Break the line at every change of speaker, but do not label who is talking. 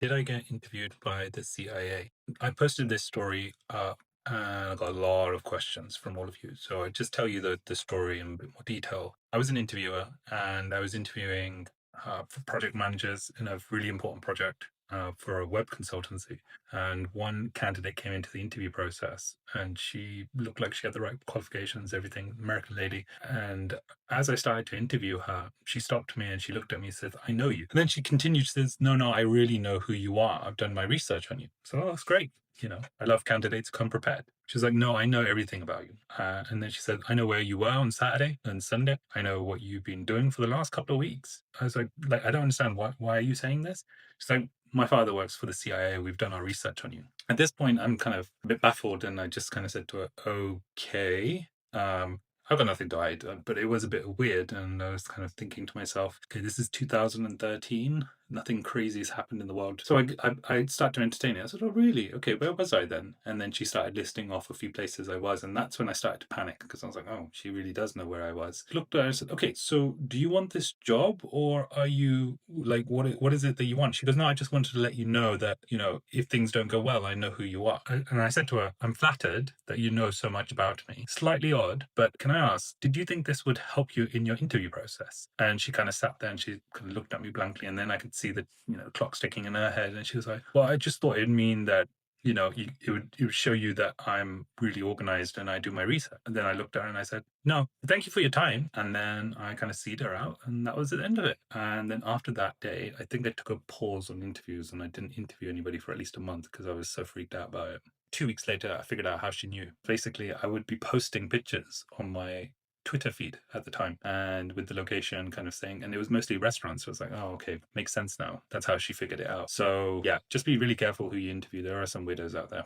Did I get interviewed by the CIA? I posted this story up and I got a lot of questions from all of you. So I just tell you the story in a bit more detail. I was an interviewer and I was interviewing for project managers in a really important project for a web consultancy. And one candidate came into the interview process and she looked like she had the right qualifications, everything, American lady. And as I started to interview her, she stopped me and she looked at me and said, I know you. And then she continued, she says, no, I really know who you are. I've done my research on you. So, oh, that's great. I love candidates who come prepared. She's like, no, I know everything about you. And then she said, I know where you were on Saturday and Sunday. I know what you've been doing for the last couple of weeks. I was like, I don't understand. Why are you saying this? She's like, my father works for the CIA. We've done our research on you. At this point, I'm kind of a bit baffled. And I just kind of said to her, okay. I've got nothing to hide, but it was a bit weird. And I was kind of thinking to myself, okay, this is 2013. Nothing crazy has happened in the world. So I started to entertain it. I said, oh, really? Okay, where was I then? And then she started listing off a few places I was. And that's when I started to panic because I was like, oh, she really does know where I was. I looked at her and said, okay, so do you want this job or are you like, what is it that you want? She goes, no, I just wanted to let you know that, if things don't go well, I know who you are. And I said to her, I'm flattered that you know so much about me. Slightly odd, but can I ask, did you think this would help you in your interview process? And she kind of sat there and she kind of looked at me blankly. And then I could see the clock ticking in her head. And she was like, well, I just thought it'd mean that it would show you that I'm really organized and I do my research. And then I looked at her and I said, no, thank you for your time. And then I kind of seed her out and that was the end of it. And then after that day, I think I took a pause on interviews and I didn't interview anybody for at least a month because I was so freaked out about it. 2 weeks later, I figured out how she knew. Basically, I would be posting pictures on my Twitter feed at the time and with the location kind of thing. And it was mostly restaurants. So I was like, oh, okay, makes sense now. That's how she figured it out. So yeah, just be really careful who you interview. There are some weirdos out there.